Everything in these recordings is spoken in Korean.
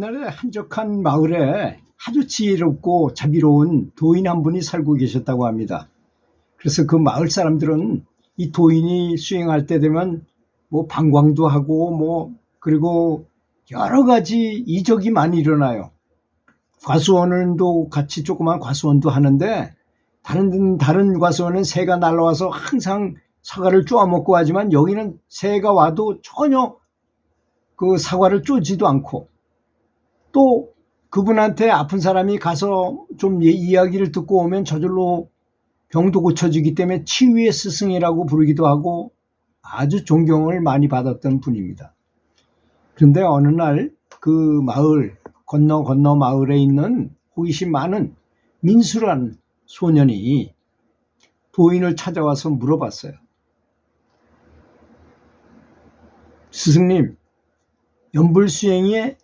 옛날에 한적한 마을에 아주 지혜롭고 자비로운 도인 한 분이 살고 계셨다고 합니다. 그래서 그 마을 사람들은 이 도인이 수행할 때 되면 뭐 방광도 하고 그리고 여러 가지 이적이 많이 일어나요. 과수원도 같이 조그만 과수원도 하는데 다른 과수원은 새가 날라와서 항상 사과를 쪼아먹고 하지만 여기는 새가 와도 전혀 그 사과를 쪼지도 않고, 또 그분한테 아픈 사람이 가서 좀 이야기를 듣고 오면 저절로 병도 고쳐지기 때문에 치유의 스승이라고 부르기도 하고 아주 존경을 많이 받았던 분입니다. 그런데 어느 날 그 마을 건너 마을에 있는 호기심 많은 민수라는 소년이 도인을 찾아와서 물어봤어요. 스승님, 연불수행이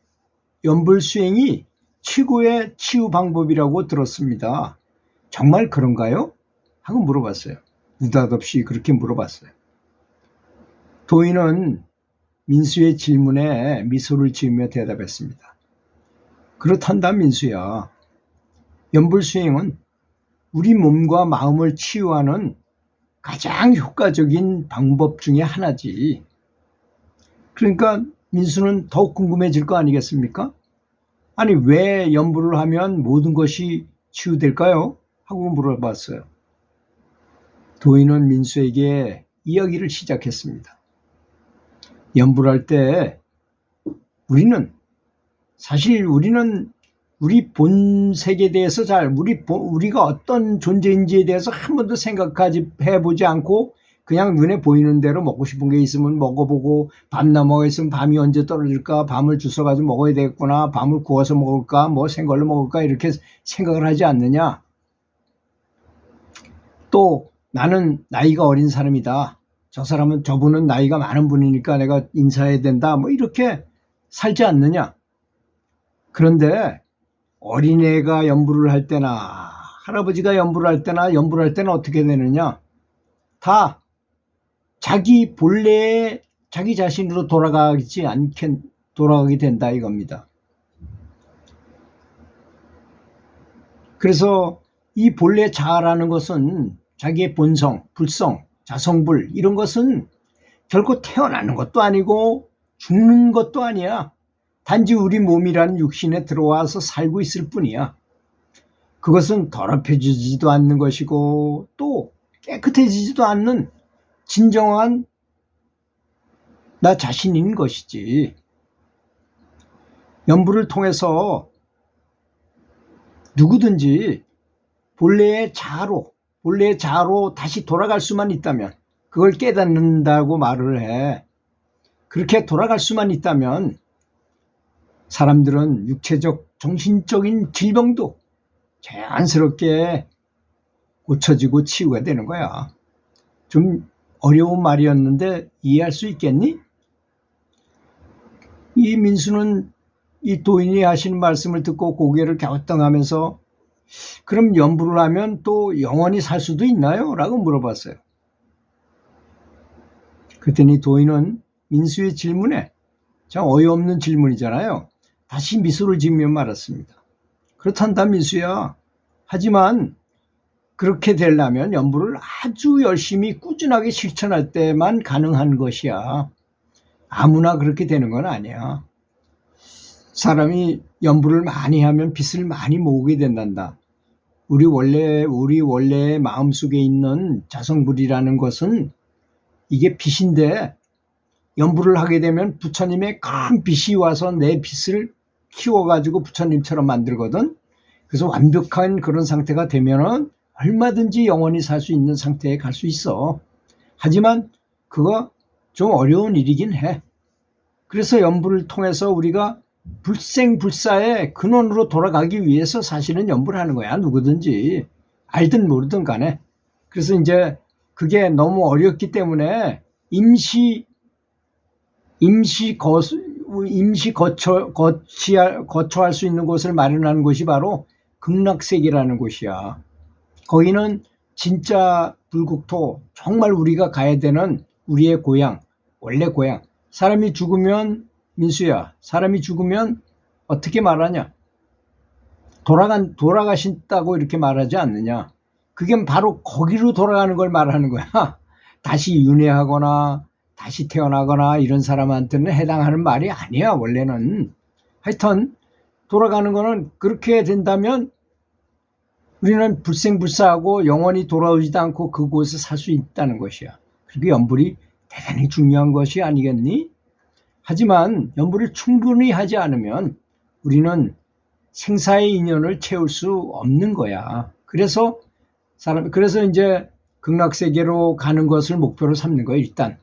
최고의 치유 방법이라고 들었습니다. 정말 그런가요? 하고 물어봤어요. 느닷없이 그렇게 물어봤어요. 도인은 민수의 질문에 미소를 지으며 대답했습니다. 그렇단다 민수야. 연불수행은 우리 몸과 마음을 치유하는 가장 효과적인 방법 중에 하나지. 그러니까 민수는 더욱 궁금해질 거 아니겠습니까? 아니, 왜 연불을 하면 모든 것이 치유될까요? 하고 물어봤어요. 도인은 민수에게 이야기를 시작했습니다. 연불할 때 우리는 우리 본색에 대해서 우리가 어떤 존재인지에 대해서 한 번도 해보지 않고 그냥 눈에 보이는 대로 먹고 싶은 게 있으면 먹어보고, 밤 넘어가 있으면 밤이 언제 떨어질까, 밤을 주워가지고 먹어야 되겠구나, 밤을 구워서 먹을까, 생걸로 먹을까, 이렇게 생각을 하지 않느냐. 또 나는 나이가 어린 사람이다. 저분은 나이가 많은 분이니까 내가 인사해야 된다. 이렇게 살지 않느냐. 그런데 어린애가 연불을 할 때나 할아버지가 연불을 할 때는 어떻게 되느냐. 다 자기 본래의 자기 자신으로 돌아가게 된다 이겁니다. 그래서 이 본래 자아라는 것은 자기의 본성, 불성, 자성불 이런 것은 결코 태어나는 것도 아니고 죽는 것도 아니야. 단지 우리 몸이라는 육신에 들어와서 살고 있을 뿐이야. 그것은 더럽혀지지도 않는 것이고 또 깨끗해지지도 않는 진정한 나 자신인 것이지. 연불을 통해서 누구든지 본래의 자아로 다시 돌아갈 수만 있다면, 그걸 깨닫는다고 말을 해. 그렇게 돌아갈 수만 있다면 사람들은 육체적, 정신적인 질병도 자연스럽게 고쳐지고 치유가 되는 거야. 좀 어려운 말이었는데 이해할 수 있겠니? 이 민수는 이 도인이 하시는 말씀을 듣고 고개를 갸우뚱하면서 그럼 연불을 하면 또 영원히 살 수도 있나요? 라고 물어봤어요. 그랬더니 도인은 민수의 질문에, 참 어이없는 질문이잖아요. 다시 미소를 지으며 말했습니다. 그렇단다 민수야. 하지만 그렇게 되려면 연불을 아주 열심히 꾸준하게 실천할 때만 가능한 것이야. 아무나 그렇게 되는 건 아니야. 사람이 연불을 많이 하면 빚을 많이 모으게 된단다. 우리 원래 마음속에 있는 자성불이라는 것은 이게 빚인데, 연불을 하게 되면 부처님의 큰 빚이 와서 내 빚을 키워가지고 부처님처럼 만들거든. 그래서 완벽한 그런 상태가 되면은 얼마든지 영원히 살 수 있는 상태에 갈 수 있어. 하지만 그거 좀 어려운 일이긴 해. 그래서 연불을 통해서 우리가 불생불사의 근원으로 돌아가기 위해서 사실은 연불을 하는 거야. 누구든지 알든 모르든 간에. 그래서 이제 그게 너무 어렵기 때문에 임시 거처할 수 있는 곳을 마련하는 곳이 바로 극락세계라는 곳이야. 거기는 진짜 불국토, 정말 우리가 가야 되는 우리의 고향, 원래 고향. 사람이 죽으면, 민수야, 사람이 죽으면 어떻게 말하냐? 돌아가신다고 이렇게 말하지 않느냐? 그게 바로 거기로 돌아가는 걸 말하는 거야. 다시 윤회하거나 다시 태어나거나 이런 사람한테는 해당하는 말이 아니야, 원래는. 하여튼 돌아가는 거는 그렇게 된다면 우리는 불생불사하고 영원히 돌아오지도 않고 그곳에 살 수 있다는 것이야. 그리고 연불이 대단히 중요한 것이 아니겠니? 하지만 연불을 충분히 하지 않으면 우리는 생사의 인연을 채울 수 없는 거야. 그래서 이제 극락세계로 가는 것을 목표로 삼는 거야, 일단.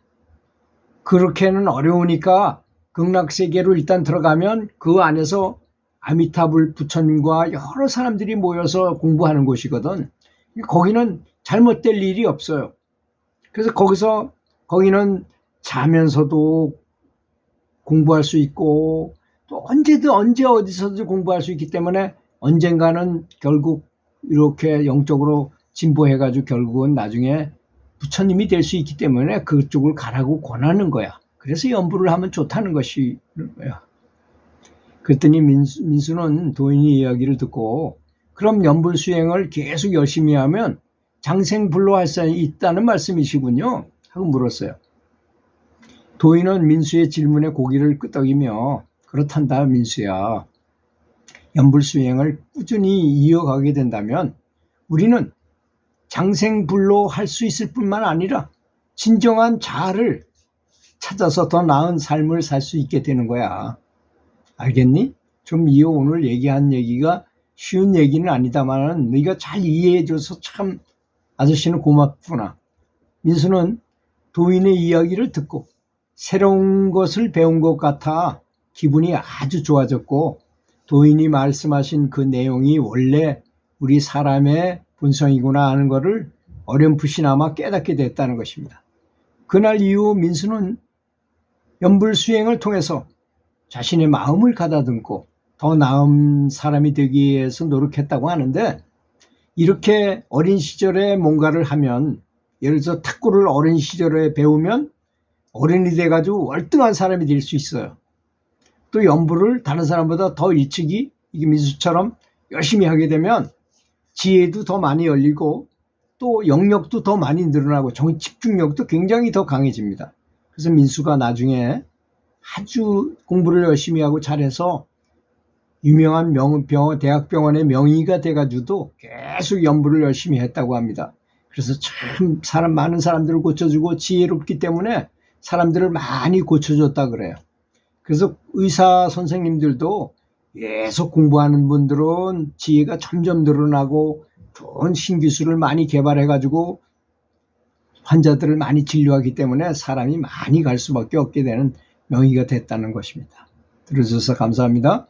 그렇게는 어려우니까 극락세계로 일단 들어가면 그 안에서 아미타불 부처님과 여러 사람들이 모여서 공부하는 곳이거든. 거기는 잘못될 일이 없어요. 그래서 거기는 자면서도 공부할 수 있고 또 언제든 어디서든 공부할 수 있기 때문에 언젠가는 결국 이렇게 영적으로 진보해가지고 결국은 나중에 부처님이 될 수 있기 때문에 그쪽을 가라고 권하는 거야. 그래서 연불을 하면 좋다는 것이 거야. 그랬더니 민수는 도인의 이야기를 듣고 그럼 연불 수행을 계속 열심히 하면 장생불로할 수 있다는 말씀이시군요 하고 물었어요. 도인은 민수의 질문에 고개를 끄덕이며 그렇단다 민수야. 연불 수행을 꾸준히 이어가게 된다면 우리는 장생불로 할 수 있을 뿐만 아니라 진정한 자아를 찾아서 더 나은 삶을 살 수 있게 되는 거야. 알겠니? 좀 오늘 얘기한 얘기가 쉬운 얘기는 아니다만 네가 잘 이해해줘서 참 아저씨는 고맙구나. 민수는 도인의 이야기를 듣고 새로운 것을 배운 것 같아 기분이 아주 좋아졌고 도인이 말씀하신 그 내용이 원래 우리 사람의 본성이구나 하는 것을 어렴풋이나마 깨닫게 됐다는 것입니다. 그날 이후 민수는 연불 수행을 통해서 자신의 마음을 가다듬고 더 나은 사람이 되기 위해서 노력했다고 하는데 이렇게 어린 시절에 뭔가를 하면 예를 들어서 탁구를 어린 시절에 배우면 어른이 돼가지고 월등한 사람이 될 수 있어요. 또 연불을 다른 사람보다 더 일찍이 이게 민수처럼 열심히 하게 되면 지혜도 더 많이 열리고 또 영역도 더 많이 늘어나고 집중력도 굉장히 더 강해집니다. 그래서 민수가 나중에 아주 공부를 열심히 하고 잘해서 유명한 대학병원의 명의가 돼가지고도 계속 연불을 열심히 했다고 합니다. 그래서 참 많은 사람들을 고쳐주고 지혜롭기 때문에 사람들을 많이 고쳐줬다 그래요. 그래서 의사 선생님들도 계속 공부하는 분들은 지혜가 점점 늘어나고 좋은 신기술을 많이 개발해가지고 환자들을 많이 진료하기 때문에 사람이 많이 갈 수밖에 없게 되는 명의가 됐다는 것입니다. 들어주셔서 감사합니다.